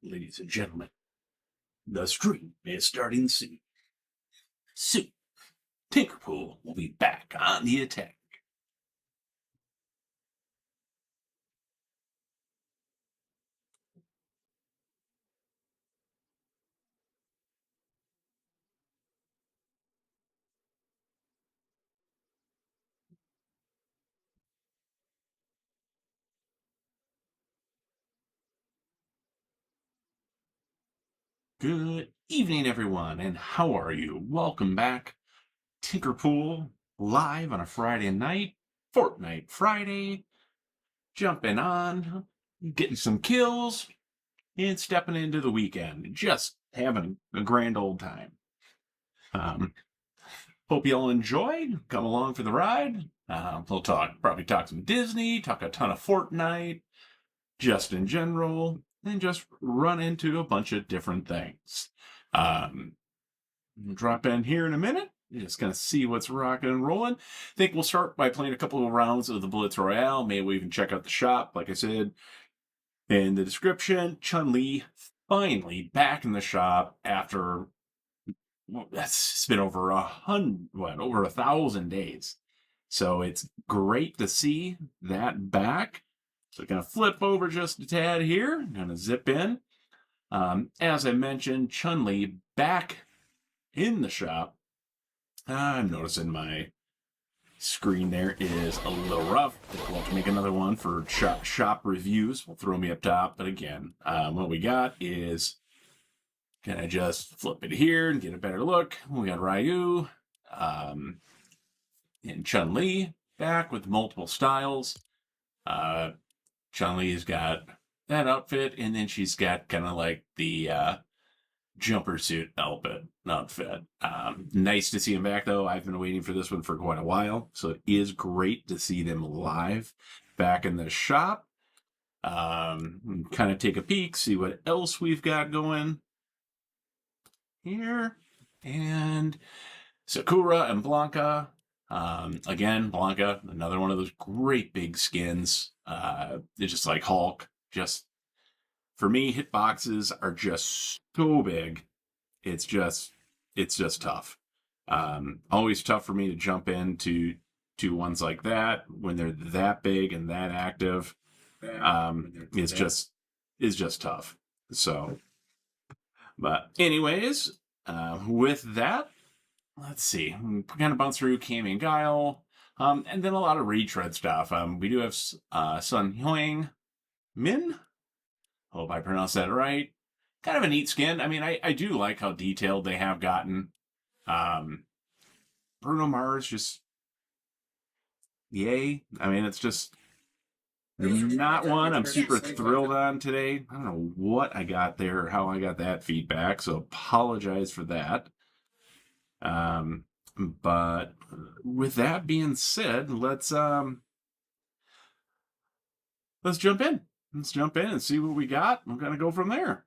Ladies and gentlemen, the stream is starting soon. Soon, Tinkerpool will be back on the attack. Good evening, everyone, and how are you? Welcome back. Tinkerpool live on a Friday night, Fortnite Friday. Jumping on, getting some kills, and stepping into the weekend. Just having a grand old time. Hope you all enjoy. Come along for the ride. We'll probably talk some Disney, talk a ton of Fortnite, just in general, and just run into a bunch of different things. Drop in here in a minute. You're just going to see what's rocking and rolling. I think we'll start by playing a couple of rounds of the Blitz Royale. Maybe we even check out the shop, like I said in the description. Chun Li finally back in the shop after it's been over over 1,000 days. So it's great to see that back. So going to flip over just a tad here. I'm going to zip in. As I mentioned, Chun Li back in the shop. I'm noticing my screen there is a little rough. We'll have to make another one for shop reviews. We'll throw me up top. But again, what we got is, can I just flip it here and get a better look? We got Ryu and Chun Li back with multiple styles. Chun Li's got that outfit, and then she's got kind of like the jumper suit outfit. Nice to see him back, though. I've been waiting for this one for quite a while, so it is great to see them live back in the shop. Kind of take a peek, see what else we've got going here. And Sakura and Blanca. Again, Blanca, another one of those great big skins. It's just like Hulk. Just for me, hitboxes are just so big. It's just tough. Always tough for me to jump into ones like that when they're that big and that active. It's just tough. So, but anyways, with that, let's see. We're gonna bounce through Cami and Guile, and then a lot of retread stuff. We do have Sun Hyung Min. Hope I pronounced that right. Kind of a neat skin. I mean, I do like how detailed they have gotten. Bruno Mars, just yay. I mean, it's just not one I'm super thrilled on today. I don't know what I got there or how I got that feedback, so apologize for that. But with that being said, let's jump in. Let's jump in and see what we got. We're gonna go from there.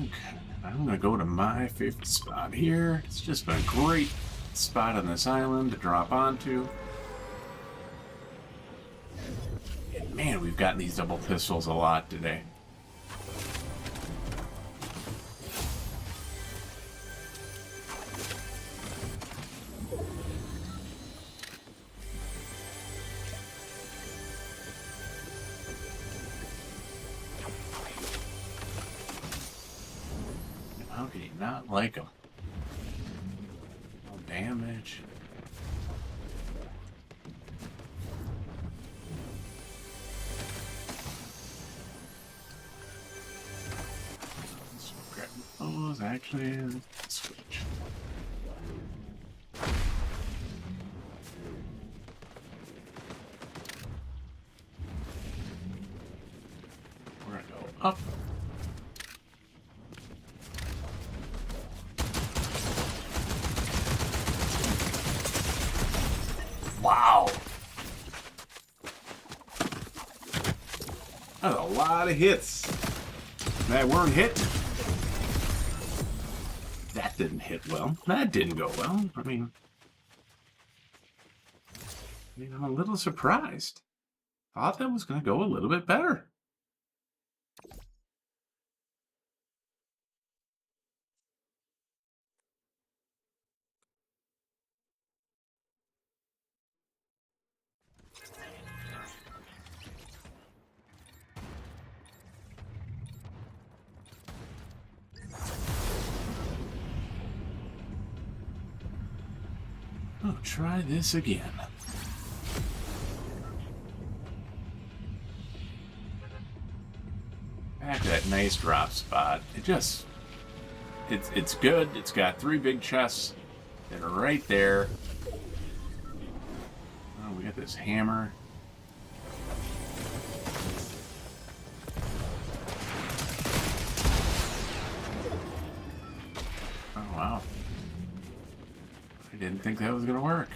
Okay, I'm gonna go to my favorite spot here. It's just a great spot on this island to drop onto. And man, we've gotten these double pistols a lot today. How could you not like them? No damage. was actually a switch. We're gonna go up. Wow. That's a lot of hits. That weren't hit. That didn't hit well. That didn't go well. I mean, I'm a little surprised. Thought that was going to go a little bit better. Oh, try this again. Back to that nice drop spot. It's good. It's got 3 big chests that are right there. Oh, we got this hammer. Oh, wow. I didn't think that was going to work.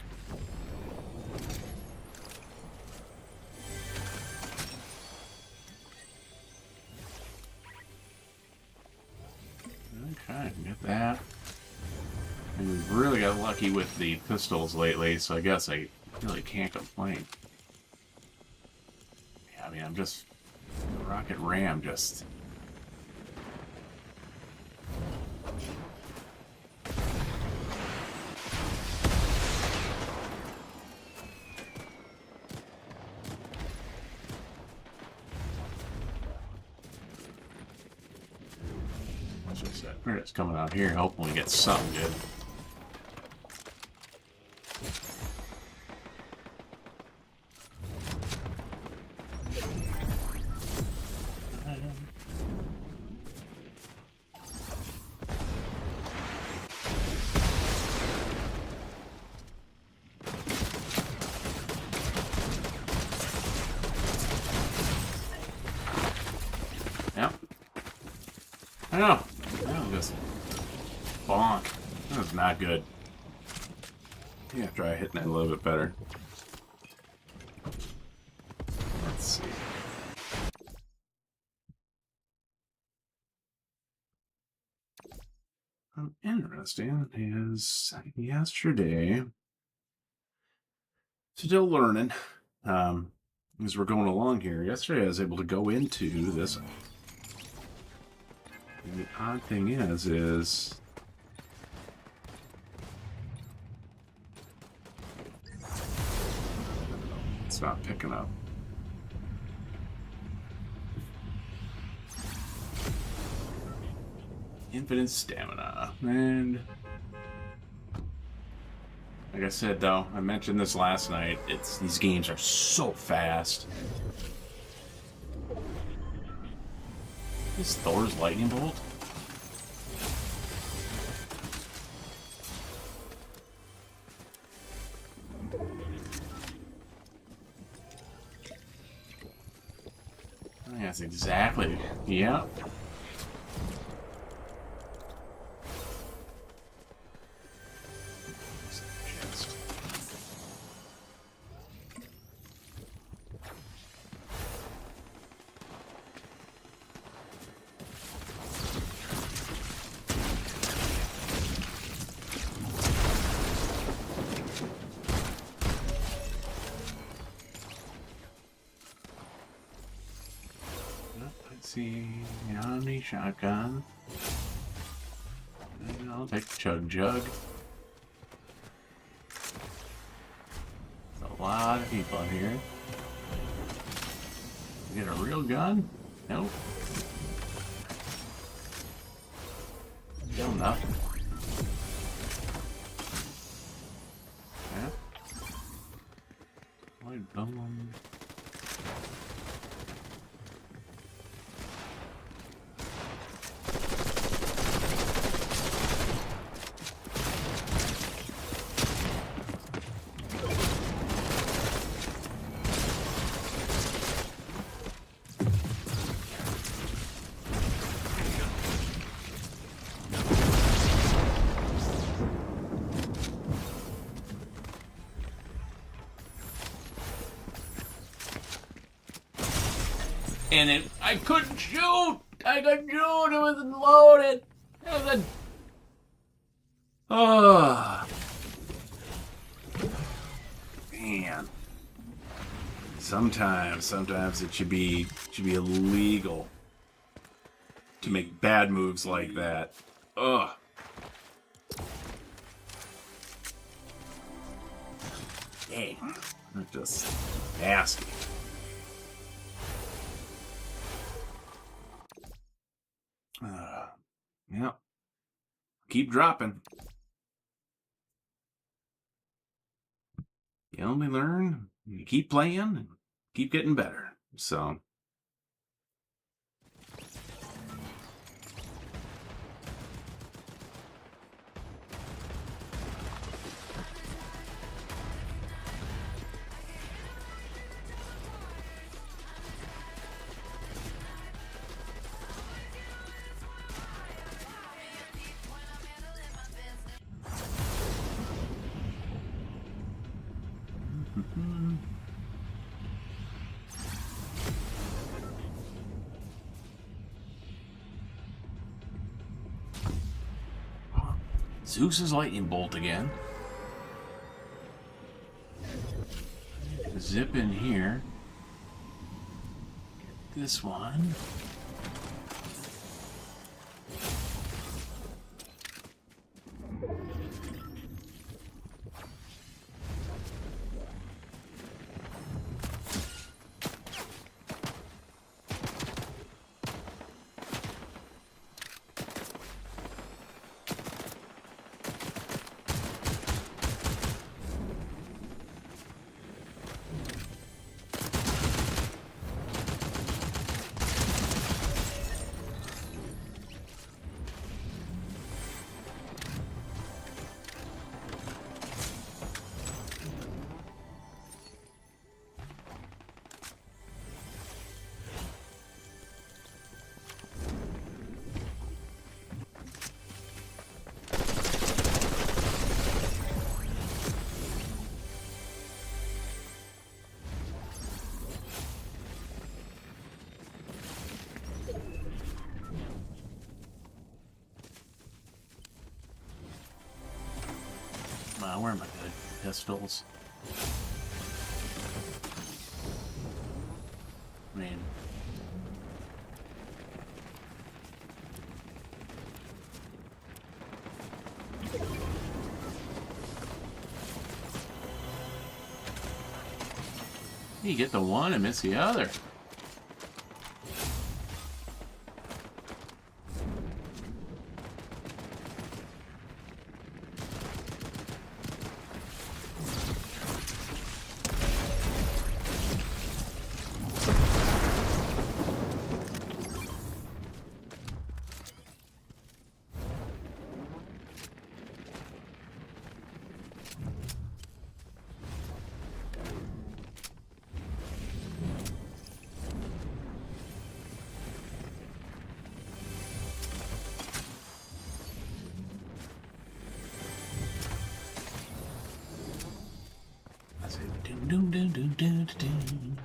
Okay, get that. And we've really got lucky with the pistols lately, so I guess I really can't complain. Yeah, I mean, I'm just... The rocket ram just... We're just coming out here, hoping we get something good. Yep. I know. Just bonk. That was not good. Yeah, try hitting that a little bit better. Let's see. Interesting is yesterday. Still learning. As we're going along here. Yesterday I was able to go into this. And the odd thing is it's not picking up. Infinite stamina. And like I said, though, I mentioned this last night, these games are so fast. Is Thor's lightning bolt? I think that's exactly, yeah. See, Omni shotgun. And I'll take the chug jug. There's a lot of people in here. Get a real gun? Nope. Still nothing. Yeah. White bone. And I couldn't shoot. I couldn't shoot. It wasn't loaded. It was a... Oh. Man. Sometimes it should be illegal to make bad moves like that. Ugh. Dang. They're just nasty. Yeah. Keep dropping. You only learn. You keep playing and keep getting better. So. Zeus's lightning bolt again. Zip in here. This one. Where am I good? Pistols. I mean... You get the one and miss the other. Doom, doom, doom, doom, doom.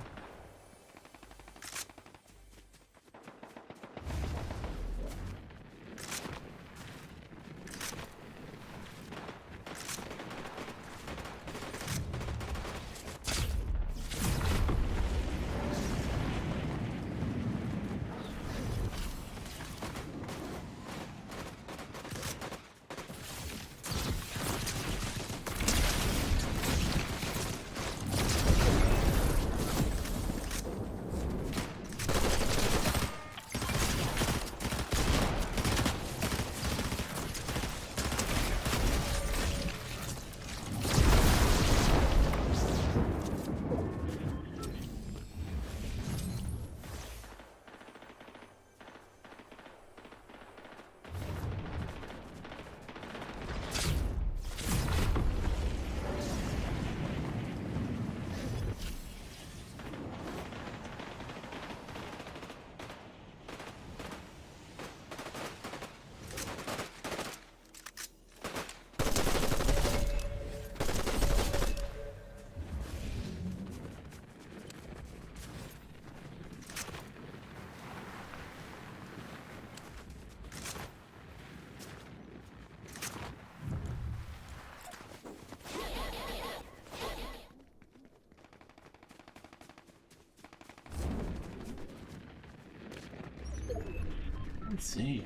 Let's see.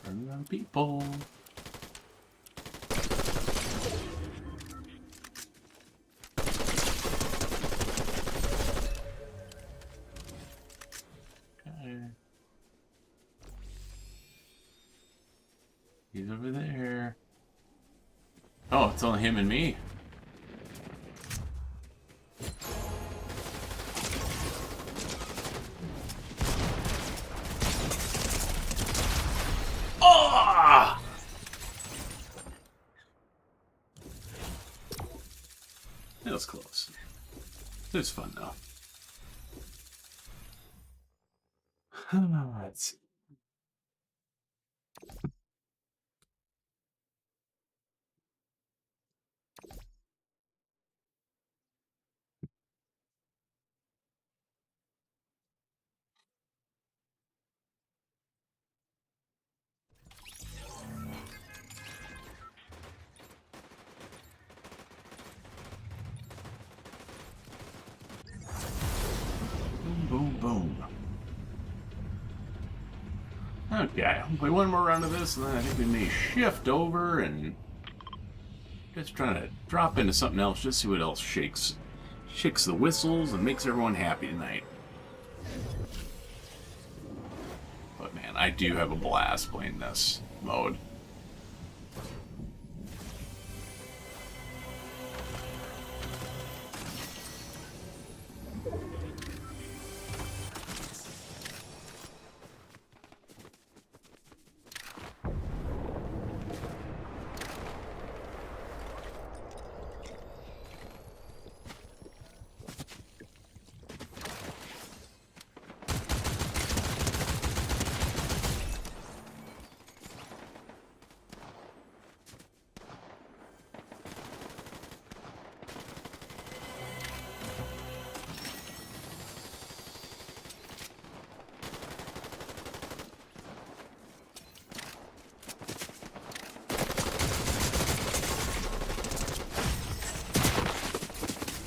Turn around people. Okay. He's over there. Oh, it's only him and me. Oh! That was close. It was fun though. Let's see. Boom, boom, boom. Okay, I'll play one more round of this, and then I think we may shift over and just trying to drop into something else, just see what else shakes the whistles and makes everyone happy tonight. But man, I do have a blast playing this mode.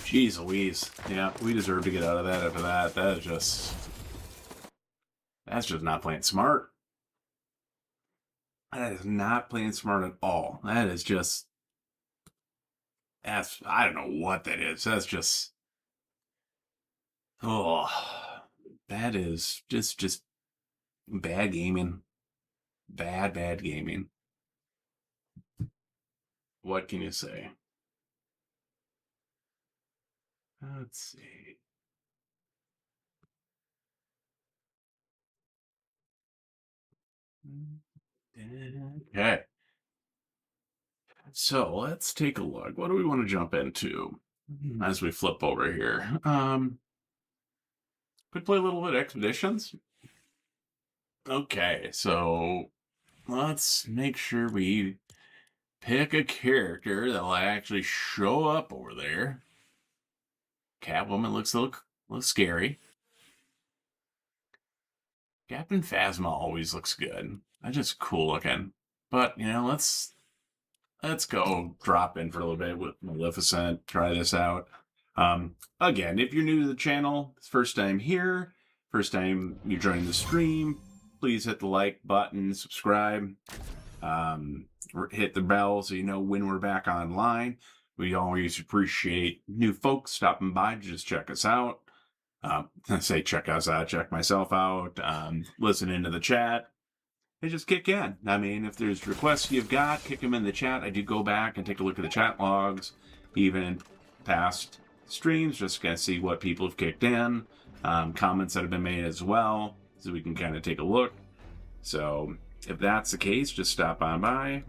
Jeez Louise. Yeah, we deserve to get out of that after that. That's just not playing smart. That is not playing smart at all. That is just, I don't know what that is. That's just, oh, that is just bad gaming. Bad gaming. What can you say? Let's see. Okay. So let's take a look. What do we want to jump into as we flip over here? Could play a little bit of Expeditions. Okay, so let's make sure we pick a character that'll actually show up over there. Catwoman looks scary. Captain Phasma always looks good. That's just cool looking. But you know, let's go drop in for a little bit with Maleficent. Try this out. Again, if you're new to the channel, first time here, first time you're joining the stream, please hit the like button, subscribe, hit the bell so you know when we're back online. We always appreciate new folks stopping by to just check us out. Say check us out, check myself out, listen into the chat. And just kick in. I mean, if there's requests you've got, kick them in the chat. I do go back and take a look at the chat logs, even past streams, just to see what people have kicked in, comments that have been made as well, so we can kind of take a look. So if that's the case, just stop on by.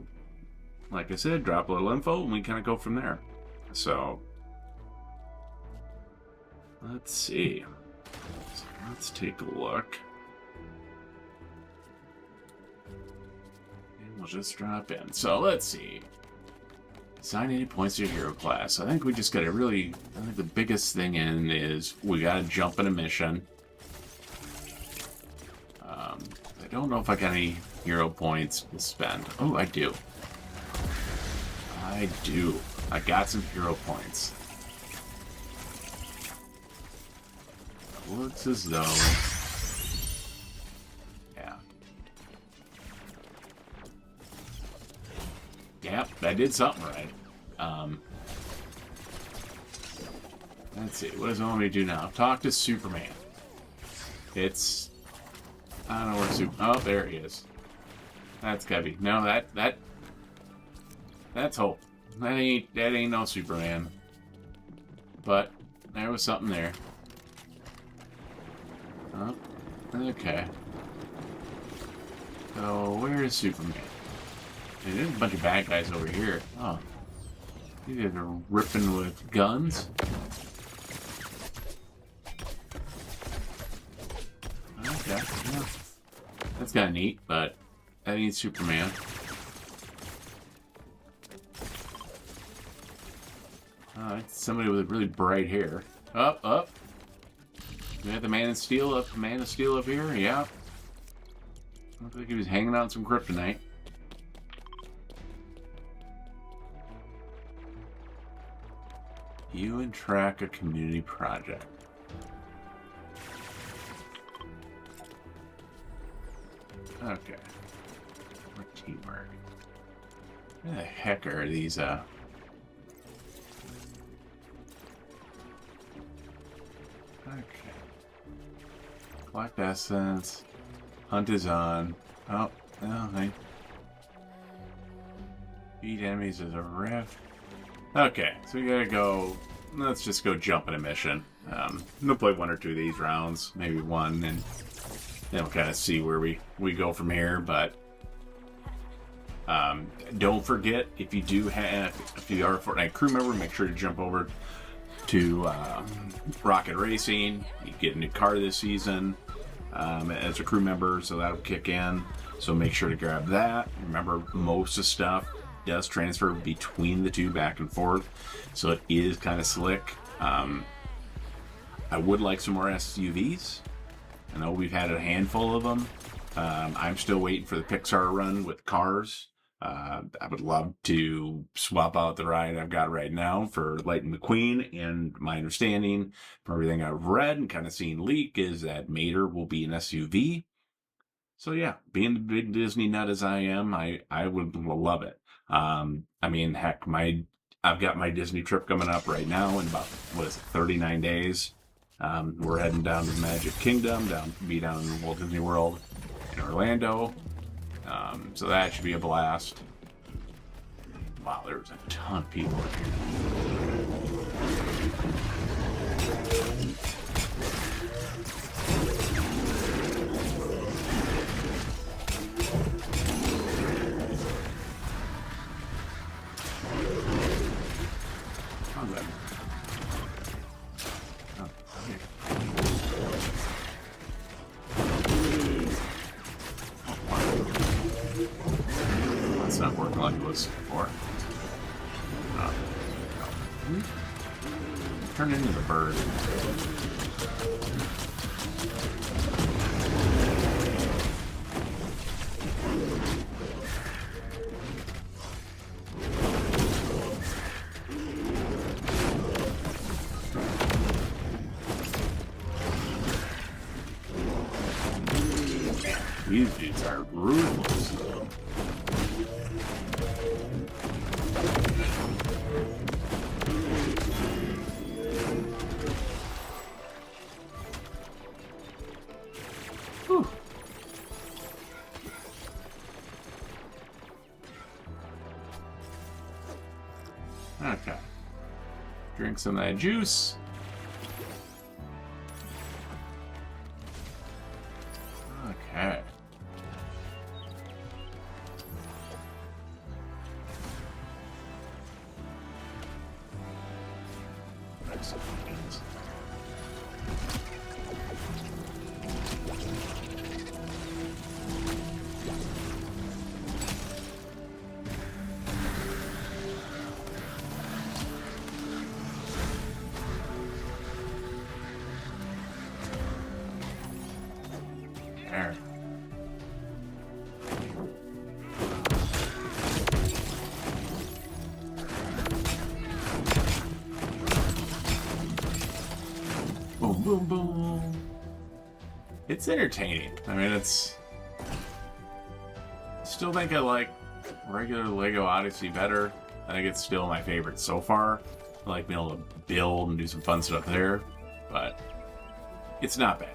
Like I said, drop a little info, and we kind of go from there. So let's see. So let's take a look. We'll just drop in. So let's see. Assign 80 points to your hero class. I think we just got to I think the biggest thing in is we got to jump in a mission. I don't know if I got any hero points to spend. Oh, I do. I got some hero points. looks as though... Yeah. Yep, I did something right. Let's see, what does it want me to do now? Talk to Superman. It's... I don't know where Super... Oh, there he is. That's gotta be... No, that's Hope. That ain't no Superman. But there was something there. Oh, okay. So where is Superman? Hey, there's a bunch of bad guys over here. Oh, you guys are ripping with guns. Okay, yeah. That's kind of neat, but that ain't Superman. It's somebody with really bright hair. Up. We got the Man of Steel up. Man of Steel up here. Yeah. Looks like he was hanging out in some kryptonite. You and track a community project. Okay. More teamwork. Where the heck are these, Okay. Collect essence. Hunt is on. Oh, no, beat enemies as a rift. Okay, so we gotta go. Let's just go jump in a mission. We'll play one or two of these rounds, maybe one, and then we'll kind of see where we go from here. But don't forget, if you are a Fortnite crew member, make sure to jump over to Rocket Racing. You get a new car this season as a crew member, so that'll kick in. So make sure to grab that. Remember, most of the stuff does transfer between the two back and forth, so it is kind of slick. I would like some more SUVs. I know we've had a handful of them. I'm still waiting for the Pixar run with cars. I would love to swap out the ride I've got right now for Lightning McQueen, and my understanding from everything I've read and kind of seen leak is that Mater will be an SUV. So yeah, being the big Disney nut as I am, I would love it. I mean, heck, I've got my Disney trip coming up right now in about, 39 days. We're heading down to the Magic Kingdom, down in Walt Disney World in Orlando. So that should be a blast. Wow, there was a ton of people in here. It's not working like it was before. Turn into the bird. These dudes are ruthless. Whew. Okay. Drink some of that juice. Okay. There. Boom, boom, boom. It's entertaining. I mean, it's... Still think I like regular Lego Odyssey better. I think it's still my favorite so far. I like being able to build and do some fun stuff there, but it's not bad.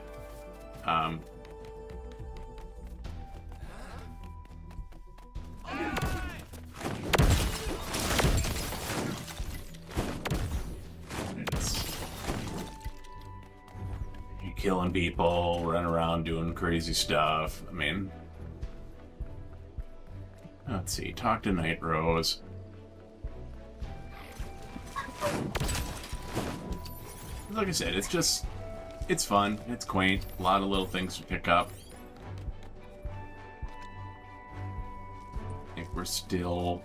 You're killing people, running around doing crazy stuff. I mean, let's see. Talk to Night Rose. Like I said, it's fun, it's quaint, a lot of little things to pick up. I think we're still...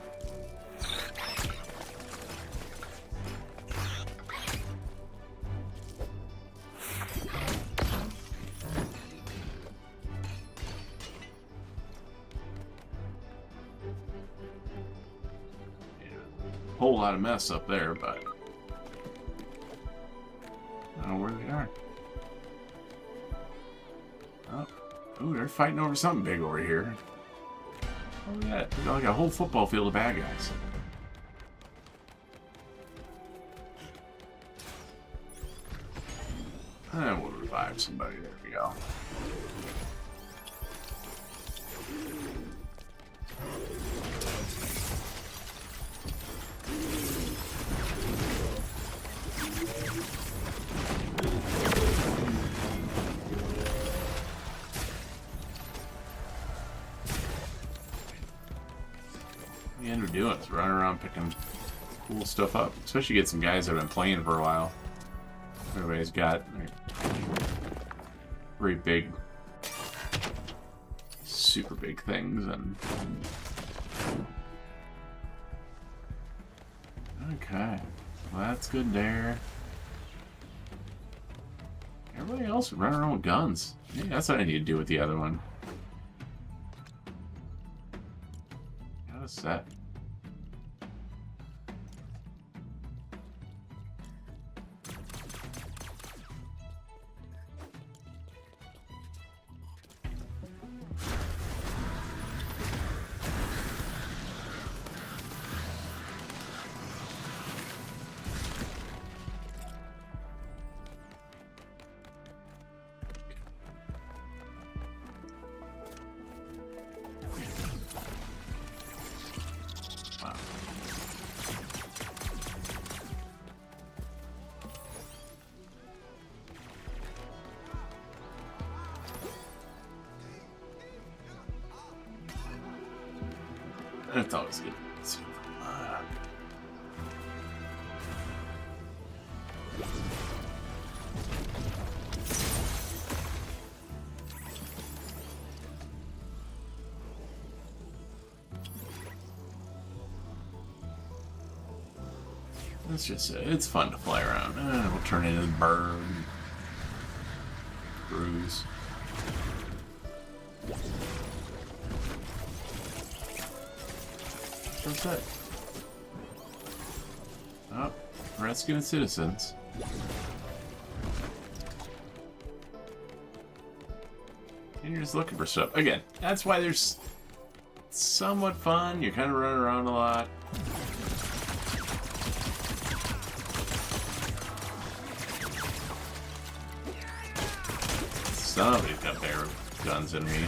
Whole lot of mess up there, but I don't know where they are. Oh, ooh, they're fighting over something big over here. Oh yeah, they got like a whole football field of bad guys. And we'll revive somebody. There we go. What we end up doing is running around picking cool stuff up. Especially get some guys that have been playing for a while. Everybody's got very big, super big things, and okay, well, that's good there. Everybody else running around with guns. Yeah, that's what I need to do with the other one. Got a set. That's always good. It's just, it's fun to fly around. We'll turn into the bird. Bruise. What's that? Oh, rescuing citizens. And you're just looking for stuff. Again, that's why there's somewhat fun. You're kind of running around a lot. Somebody's got their guns in me.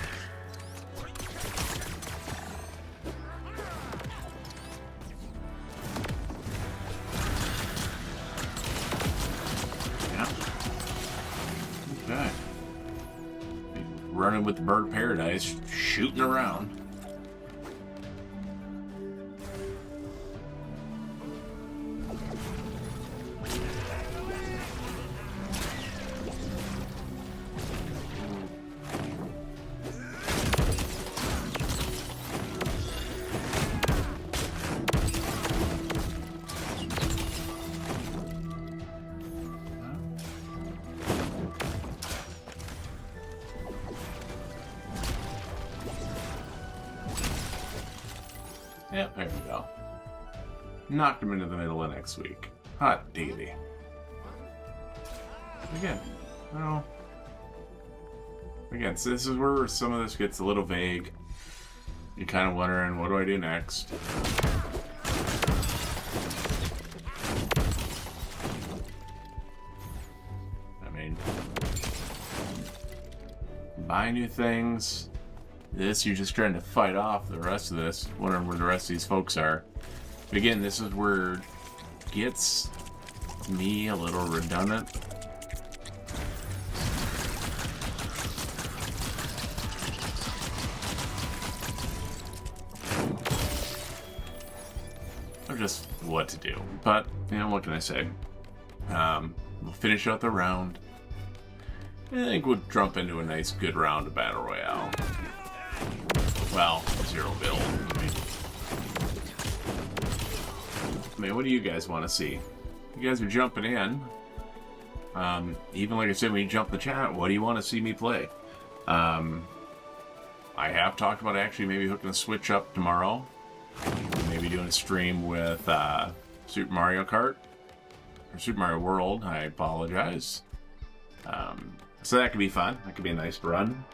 Running with the bird of paradise, shooting around. Yep, there we go. Knocked him into the middle of next week. Hot diggity. Again, well, Again, so this is where some of this gets a little vague. You're kind of wondering, what do I do next? I mean, buy new things. This, you're just trying to fight off the rest of this, wondering where the rest of these folks are. But again, this is where it gets me a little redundant. Or just what to do. But, you know, what can I say? We'll finish out the round. I think we'll jump into a nice, good round of Battle Royale. Well, zero build. I mean, what do you guys want to see? You guys are jumping in. Even like I said, when you jump in the chat, what do you want to see me play? I have talked about actually maybe hooking a Switch up tomorrow. Maybe doing a stream with Super Mario Kart. Or Super Mario World, I apologize. So that could be fun. That could be a nice run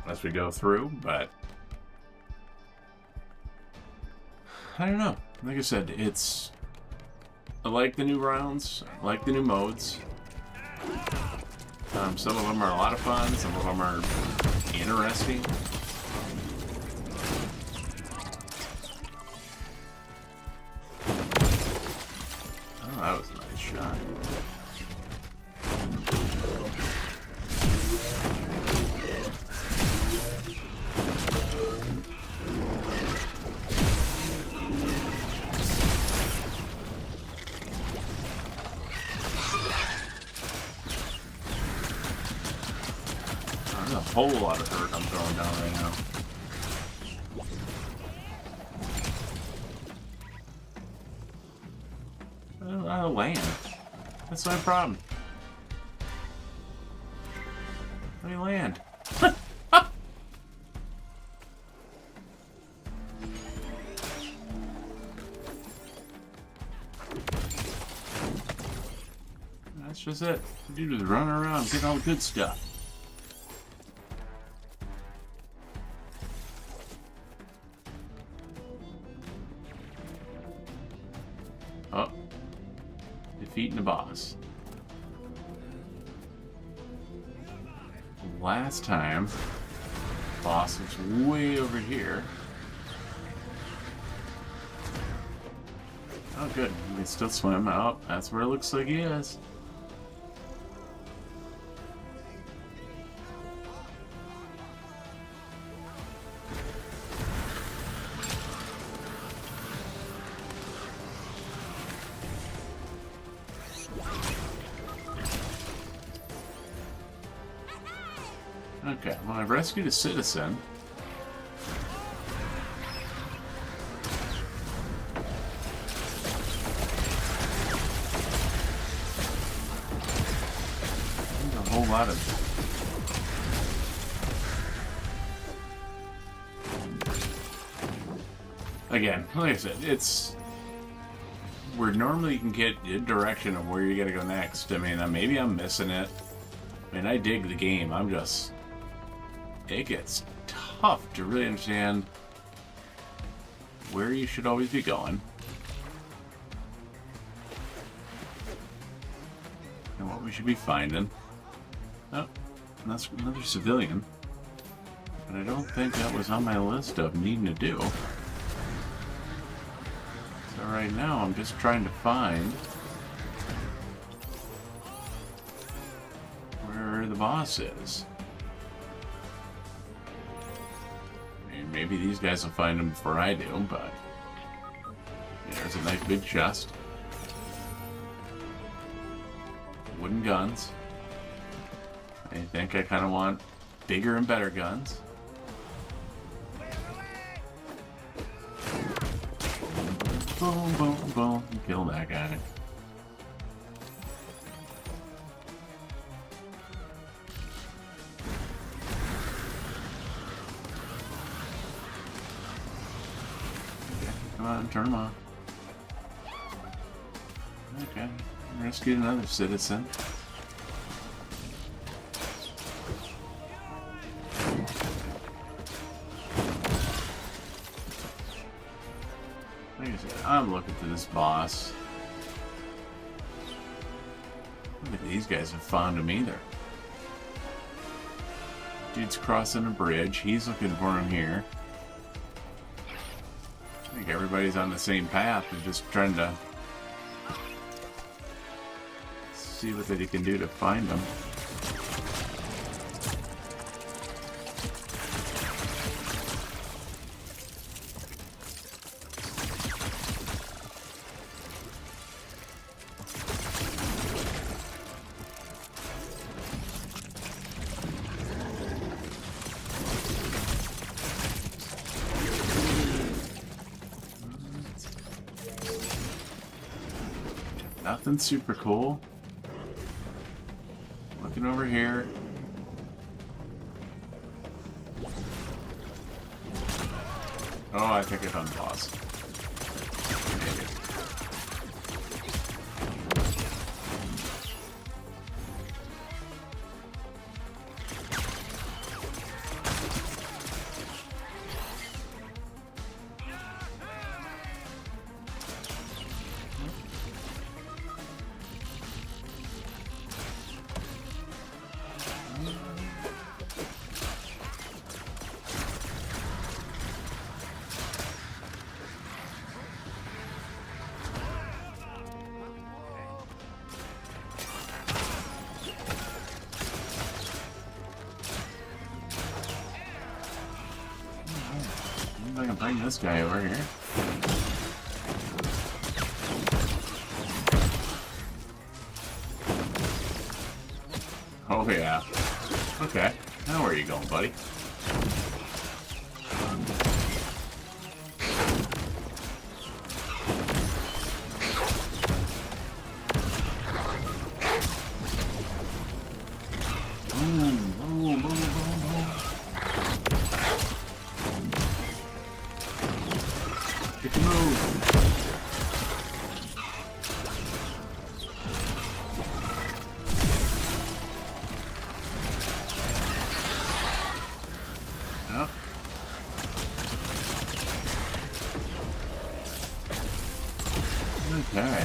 as we go through, but I don't know. Like I said, I like the new rounds. I like the new modes. Some of them are a lot of fun. Some of them are interesting. Oh, that was a nice shot. There's a whole lot of hurt I'm throwing down right now. I'll land. That's my problem. Let me land. That's just it. You just run around, get all the good stuff. Oh. Defeating the boss. Last time, the boss was way over here. Oh good, he can still swim out. That's where it looks like he is. Okay, well, I've rescued a citizen. There's a whole lot of... Again, like I said, it's... where normally you can get a direction of where you gotta go next. I mean, maybe I'm missing it. I mean, I dig the game. I'm just... It gets tough to really understand where you should always be going. And what we should be finding. Oh, that's another civilian. But I don't think that was on my list of needing to do. So right now I'm just trying to find where the boss is. Maybe these guys will find him before I do, but there's a nice big chest. Wooden guns. I think I kind of want bigger and better guns. Boom, boom, boom. Kill that guy. Come on, turn them on. Okay, rescued another citizen. boss. Look at these guys have found him either. Dude's crossing a bridge. He's looking for him here. I think everybody's on the same path. They're just trying to see what they can do to find him. Nothing super cool. Looking over here. Oh, I think I found the boss. Maybe. I can bring this guy over here. Oh yeah. Okay. Now where are you going, buddy? Get the move. Yep. Okay.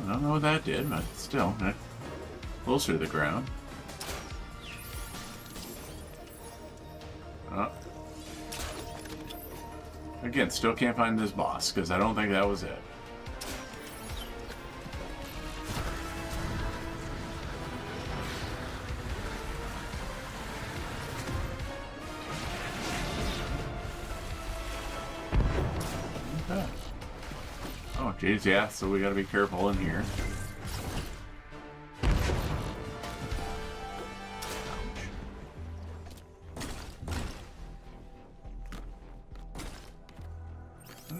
I don't know what that did, but still, closer to the ground. Oh. Again, still can't find this boss, because I don't think that was it. Okay. Oh, geez, yeah, so we gotta be careful in here.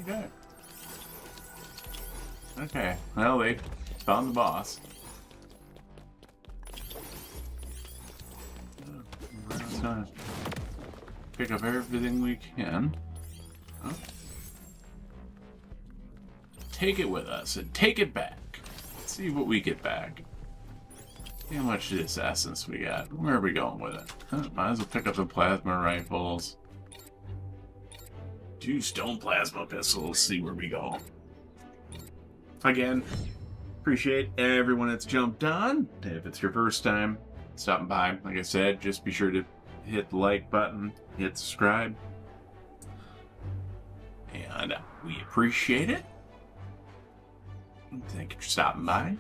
Okay. Okay, well, they found the boss. Let's pick up everything we can. Oh. Take it with us and take it back. Let's see what we get back. See how much of this essence we got. Where are we going with it? Might as well pick up the plasma rifles. 2 stone plasma pistols. See where we go. Again, appreciate everyone that's jumped on. If it's your first time stopping by, like I said, just be sure to hit the like button, hit subscribe. And we appreciate it. Thank you for stopping by.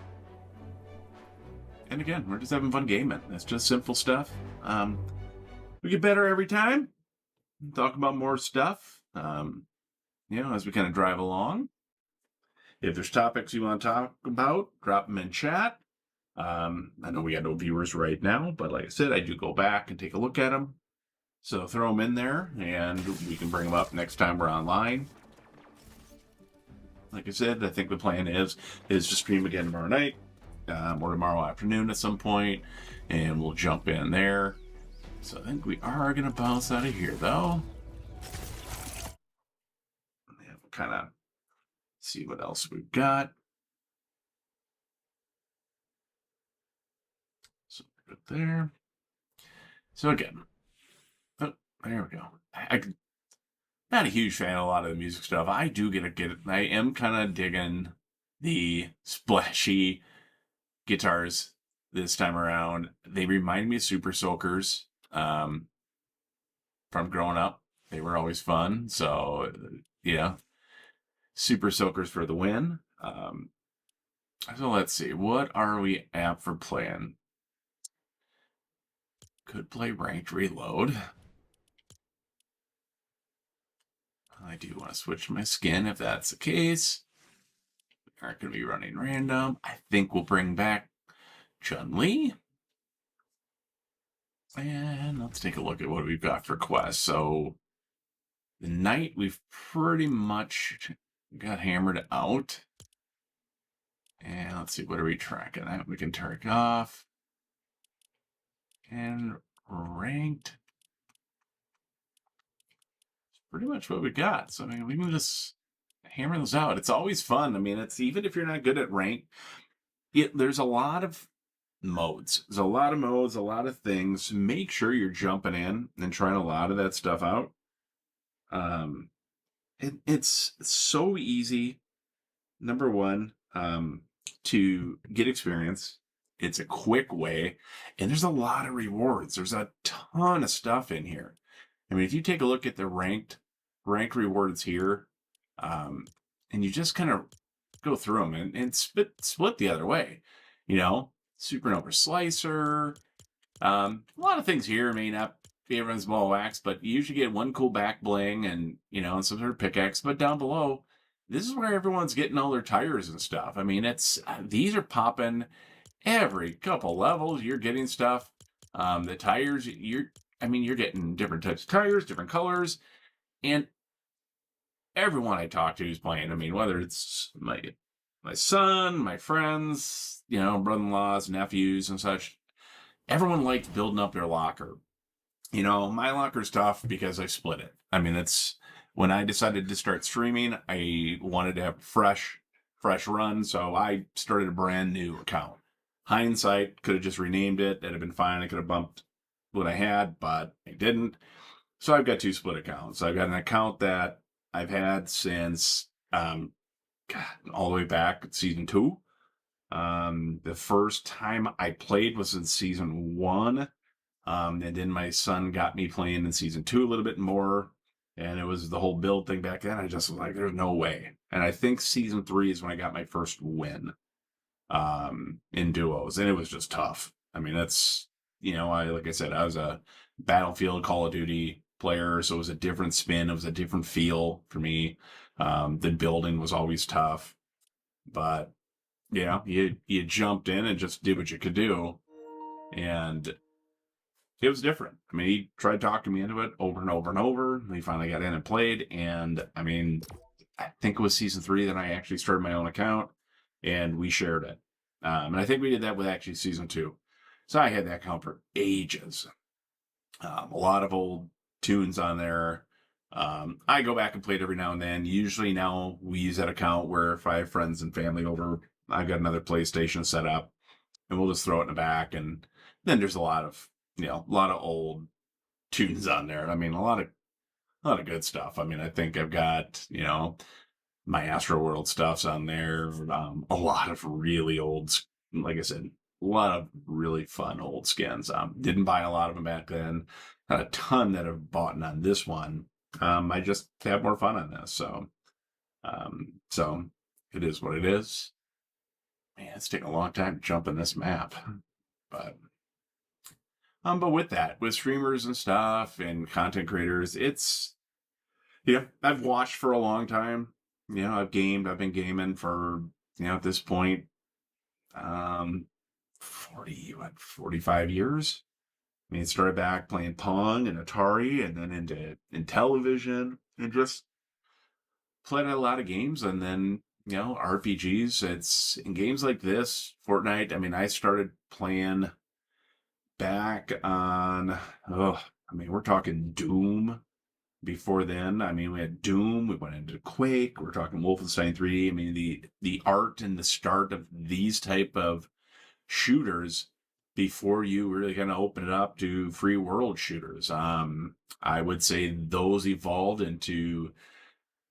And again, we're just having fun gaming. It's just simple stuff. We get better every time. Talk about more stuff. You know, as we kind of drive along. If there's topics you want to talk about, drop them in chat. I know we got no viewers right now, but like I said, I do go back and take a look at them. So throw them in there, and we can bring them up next time we're online. Like I said, I think the plan is to stream again tomorrow night, or tomorrow afternoon at some point, and we'll jump in there. So I think we are going to bounce out of here, though. Yeah, kind of see what else we've got. So good there. So again, oh, there we go. I'm not a huge fan of a lot of the music stuff. I do get it. I am kind of digging the splashy guitars this time around. They remind me of Super Soakers from growing up. They were always fun. So, yeah, Super Soakers for the win. So let's see. What are we at for playing? Could play Ranked Reload. I do want to switch my skin if that's the case. We aren't going to be running random. I think we'll bring back Chun Li. And let's take a look at what we've got for quests. So the knight we've pretty much got hammered out. And let's see, what are we tracking at? We can turn off. And ranked. Pretty much what we got. So I mean, we can just hammer those out. It's always fun. I mean, it's even if you're not good at rank, there's a lot of modes. There's a lot of modes, a lot of things. Make sure you're jumping in and trying a lot of that stuff out. It's so easy. Number one, to get experience. It's a quick way, and there's a lot of rewards. There's a ton of stuff in here. I mean, if you take a look at the ranked rewards here, and you just kind of go through them and split the other way, Supernova Slicer, a lot of things here may not be everyone's ball wax, but you usually get one cool back bling and some sort of pickaxe. But down below, this is where everyone's getting all their tires and stuff. I mean, these are popping every couple levels. You're getting stuff. The tires, you're getting different types of tires, different colors, and everyone I talk to is playing. I mean, whether it's my son, my friends, brother-in-laws, nephews, and such, everyone likes building up their locker. My locker's tough because I split it. I mean, it's when I decided to start streaming, I wanted to have fresh run, so I started a brand new account. Hindsight, could have just renamed it. That'd have been fine. I could have bumped what I had, but I didn't. So I've got two split accounts. I've got an account that I've had since all the way back season 2. The first time I played was in season 1. And then my son got me playing in season 2 a little bit more. And it was the whole build thing back then. I just was like, there's no way. And I think season 3 is when I got my first win in duos. And it was just tough. I mean, that's, like I said, I was a Battlefield Call of Duty player. So it was a different spin. It was a different feel for me. The building was always tough. But, you jumped in and just did what you could do. And it was different. I mean, he tried talking me into it over and over and over. And he finally got in and played. And I mean, I think it was season 3 that I actually started my own account and we shared it. And I think we did that with actually season 2. So I had that account for ages. A lot of old tunes on there. I go back and play it every now and then. Usually now we use that account where if I have friends and family over, I've got another PlayStation set up and we'll just throw it in the back. And then there's a lot of old tunes on there. I mean, a lot of good stuff. I mean, I think I've got, my Astro World stuff's on there. A lot of really old, like I said, a lot of really fun old skins. Didn't buy a lot of them back then. Not a ton that I've bought on this one. I just have more fun on this. So it is what it is. Man, it's taking a long time to jump in this map, but with that, with streamers and stuff and content creators, it's, I've watched for a long time. I've been gaming for, at this point, 45 years. I mean, it started back playing Pong and Atari and then in television and just played a lot of games and then, RPGs. It's in games like this, Fortnite. I mean, I started playing back on, we're talking Doom before then, I mean, we had Doom, we went into Quake, we're talking Wolfenstein 3. I mean, the art and the start of these type of shooters before you really kind of open it up to free world shooters. I would say those evolved into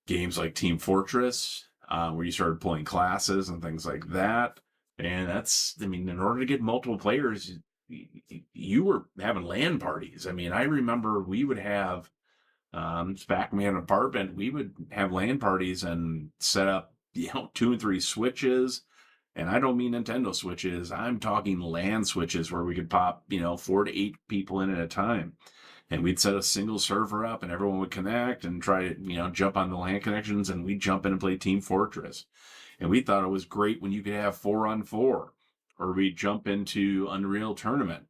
games like Team Fortress, where you started pulling classes and things like that. And that's, I mean, in order to get multiple players, you were having LAN parties. I mean, I remember we would have, back when we had an apartment, we would have LAN parties and set up, 2 and 3 switches. And I don't mean Nintendo switches. I'm talking LAN switches where we could pop, 4 to 8 people in at a time. And we'd set a single server up and everyone would connect and try to, jump on the LAN connections, and we'd jump in and play Team Fortress. And we thought it was great when you could have 4-on-4, or we'd jump into Unreal Tournament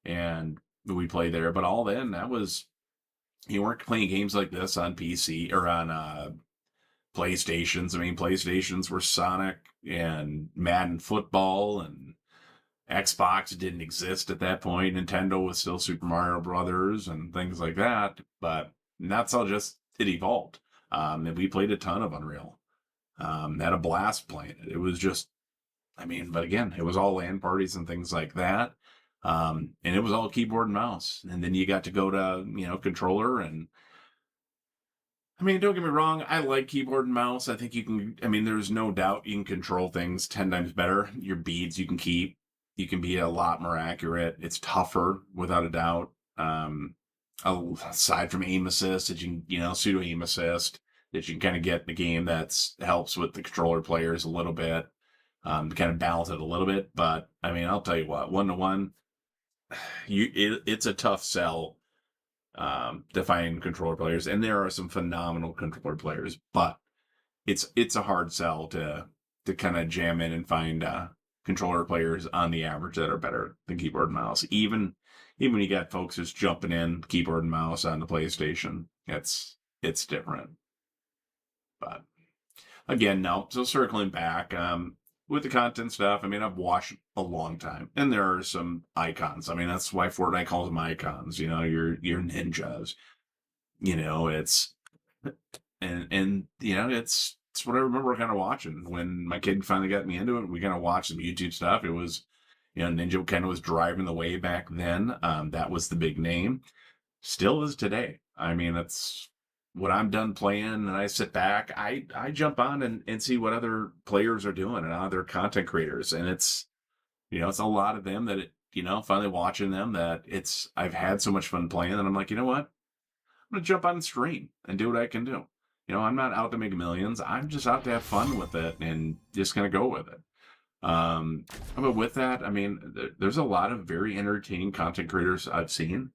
and we play there. But all then, that was, you weren't playing games like this on PC or on PlayStations. I mean, PlayStations were Sonic and Madden Football, and Xbox didn't exist at that point. Nintendo was still Super Mario Brothers and things like that. But that's all just, it evolved. And we played a ton of Unreal. Had a blast playing it. It was just, I mean, but again, it was all LAN parties and things like that. And it was all keyboard and mouse. And then you got to go to, controller. And I mean, don't get me wrong, I like keyboard and mouse. I think you can, I mean, there's no doubt you can control things 10 times better. Your beads you can keep. You can be a lot more accurate. It's tougher, without a doubt. Aside from aim assist, that you can, pseudo aim assist, that you can kind of get in the game that's helps with the controller players a little bit, to kind of balance it a little bit. But I mean, I'll tell you what, 1-to-1, it's a tough sell to find controller players, and there are some phenomenal controller players, but it's a hard sell to kind of jam in and find controller players on the average that are better than keyboard and mouse. Even when you got folks just jumping in keyboard and mouse on the PlayStation, it's different. But again, no. So circling back, with the content stuff, I mean, I've watched a long time, and there are some icons. I mean, that's why Fortnite calls them icons. Your ninjas. It's it's what I remember kind of watching when my kid finally got me into it. We kind of watched some YouTube stuff. It was, Ninja kind of was driving the way back then. That was the big name. Still is today. I mean, that's when I'm done playing and I sit back, I jump on and see what other players are doing and other content creators. And it's, it's a lot of them that, finally watching them that I've had so much fun playing that I'm like, you know what? I'm going to jump on and stream and do what I can do. I'm not out to make millions. I'm just out to have fun with it and just kind of go with it. But with that, I mean, there's a lot of very entertaining content creators I've seen.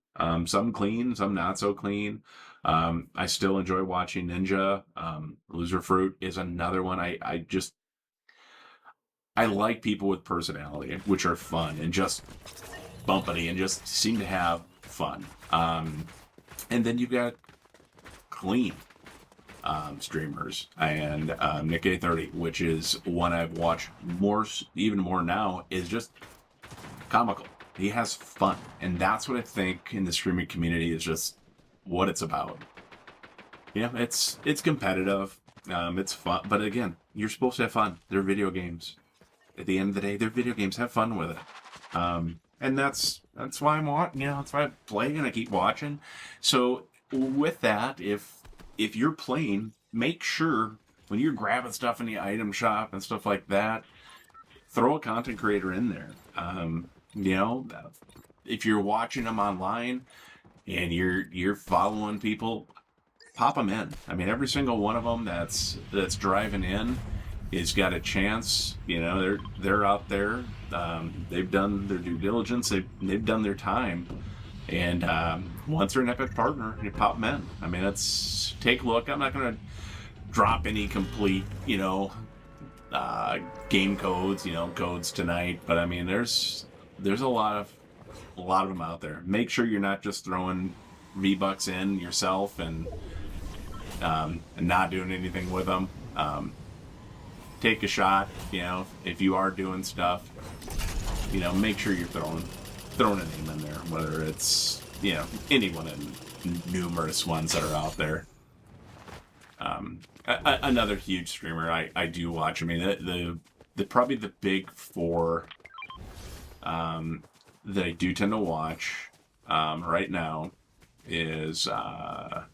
Some clean, some not so clean. I still enjoy watching Ninja. Loser Fruit is another one. I like people with personality, which are fun and just bumpity and just seem to have fun. And then you've got clean streamers, and Nick A30, which is one I've watched even more now, is just comical. He has fun, and that's what I think in the streaming community is just what it's about. It's competitive, it's fun, but again, you're supposed to have fun. They're video games. At the end of the day, they're video games. Have fun with it. And that's why I'm watching. That's why I play and I keep watching. So with that, if you're playing, make sure when you're grabbing stuff in the item shop and stuff like that, throw a content creator in there. If you're watching them online and you're following people, pop them in. I mean, every single one of them that's driving in has got a chance. They're out there. They've done their due diligence. They've done their time. And once they're an Epic partner, you pop them in. I mean, take a look. I'm not going to drop any complete, game codes, codes tonight. But I mean, there's a lot of them out there. Make sure you're not just throwing V-Bucks in yourself and not doing anything with them. Take a shot, if you are doing stuff, make sure you're throwing a name in there, whether it's, anyone numerous ones that are out there. Another huge streamer I do watch. I mean, the probably the big four that I do tend to watch right now is I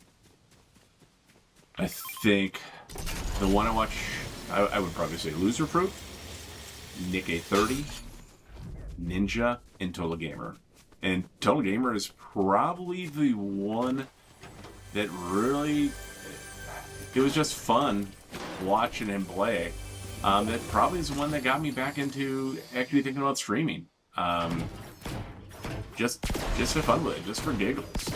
think the one I watch, I would probably say Loser Fruit, Nick A30, Ninja, and Total Gamer. And Total Gamer is probably the one that really, it was just fun watching him play. That probably is the one that got me back into actually thinking about streaming. Just for fun with it, just for giggles.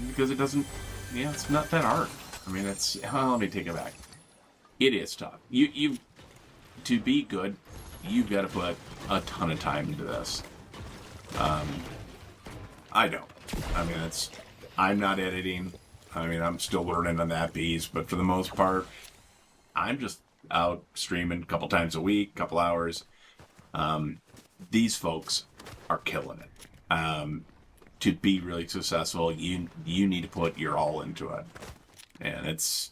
Because it doesn't, it's not that hard. I mean, let me take it back. It is tough. You to be good, you've got to put a ton of time into this. I don't. I mean, I'm not editing. I mean, I'm still learning on that beast, but for the most part, I'm just out streaming a couple times a week, couple hours. These folks are killing it. To be really successful, you need to put your all into it, and it's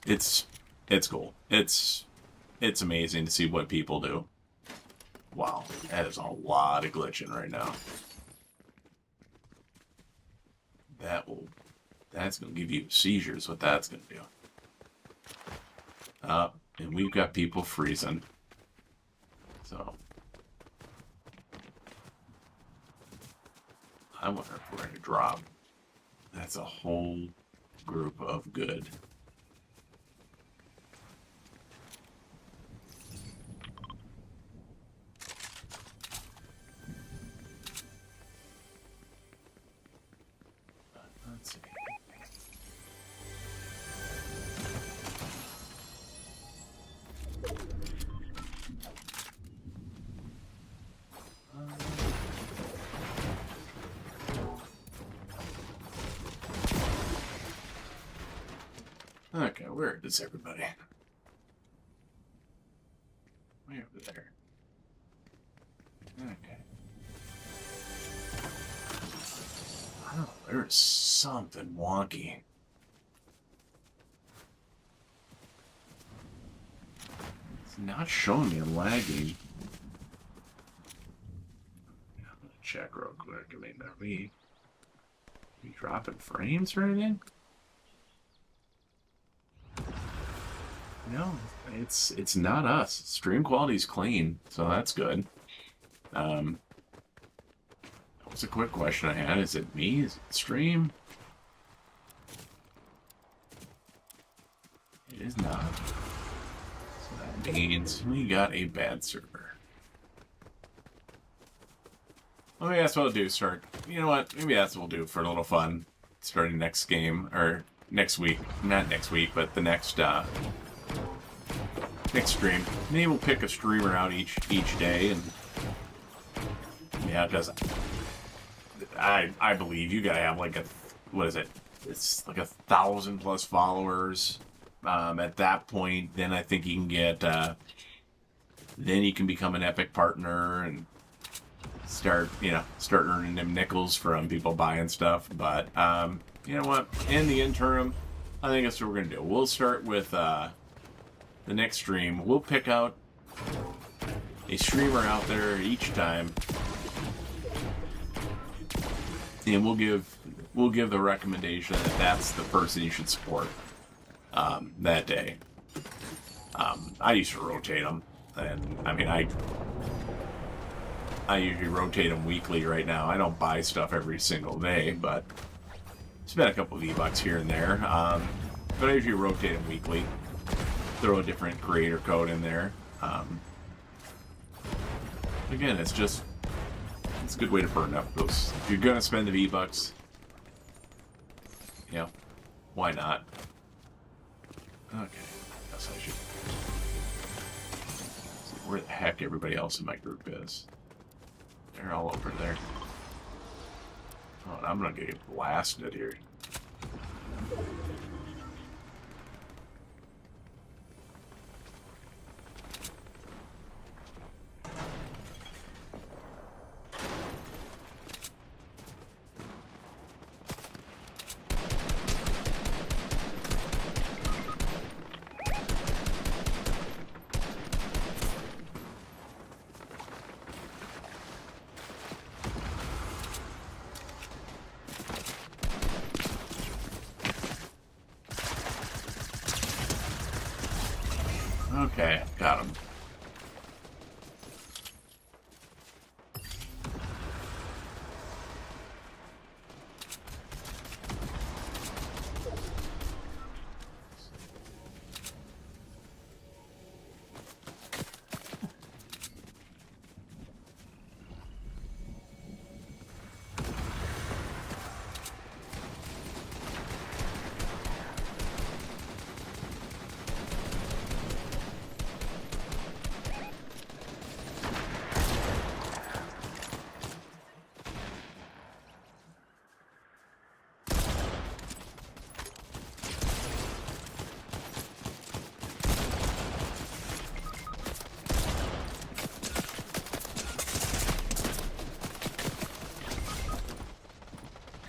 cool. It's amazing to see what people do. Wow, that is a lot of glitching right now. That's gonna give you seizures. What that's gonna do. And we've got people freezing. So I wonder if we're gonna drop. That's a whole group of good. Let's see. Okay, where is everybody? Way over there. Okay. Oh, there's something wonky. It's not showing me lagging. I'm gonna check real quick. I mean, are we dropping frames or anything? No, it's not us. Stream quality's clean, so that's good. That was a quick question I had. Is it me? Is it stream? It is not. So that means we got a bad server. Well, maybe that's what I'll do. You know what? Maybe that's what we'll do for a little fun. Starting next game, or next week. Not next week, but the next stream. Maybe we'll pick a streamer out each day, and because I believe you gotta have like what is it? It's like 1,000+ followers. At that point, then I think you can get then you can become an Epic partner and start earning them nickels from people buying stuff. But you know what? In the interim, I think that's what we're gonna do. We'll start with the next stream. We'll pick out a streamer out there each time, and we'll give the recommendation that that's the person you should support that day. I used to rotate them, and I mean I usually rotate them weekly. Right now, I don't buy stuff every single day, but spend a couple of V-Bucks here and there. But I usually rotate them weekly. Throw a different creator code in there. Again, it's a good way to burn up those. If you're gonna spend the V-Bucks, why not? Okay, guess I should see where the heck everybody else in my group is. They're all over there. Oh, I'm gonna get blasted here. Okay, got him.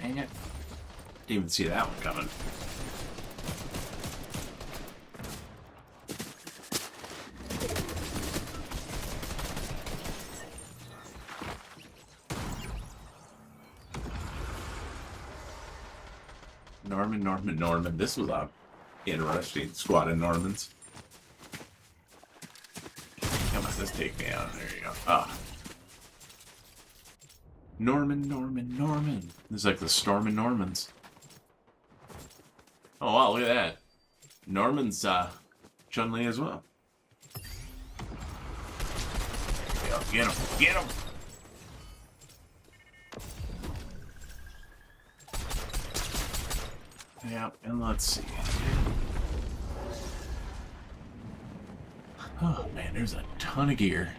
Dang it. Didn't even see that one coming. Norman. This was a interesting squad of Normans. Come on, let's take me out. There you go. Ah. Norman. This is like the Storm of Normans. Oh, wow, look at that. Norman's Chun Li as well. Get him! Yeah, and let's see. Oh man, there's a ton of gear.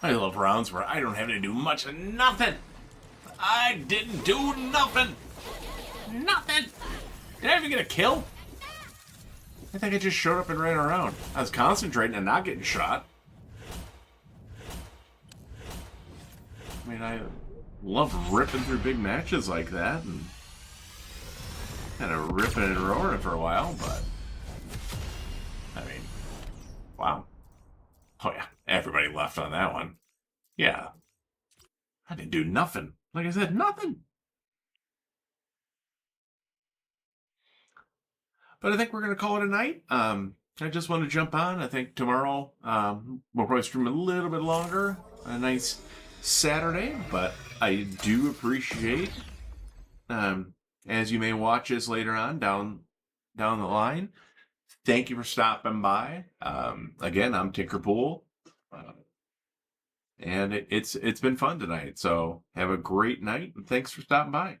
I love rounds where I don't have to do much of nothing. I didn't do nothing. Nothing. Did I even get a kill? I think I just showed up and ran around. I was concentrating and not getting shot. I mean, I love ripping through big matches like that and kind of ripping and roaring for a while, but I mean, wow. Oh yeah, everybody left on that one. Yeah. I didn't do nothing. Like I said, nothing. But I think we're going to call it a night. I just want to jump on. I think tomorrow we'll probably stream a little bit longer. A nice Saturday. But I do appreciate, as you may watch us later on down the line, thank you for stopping by. Again, I'm Tinkerpool. And it's been fun tonight. So have a great night. And thanks for stopping by.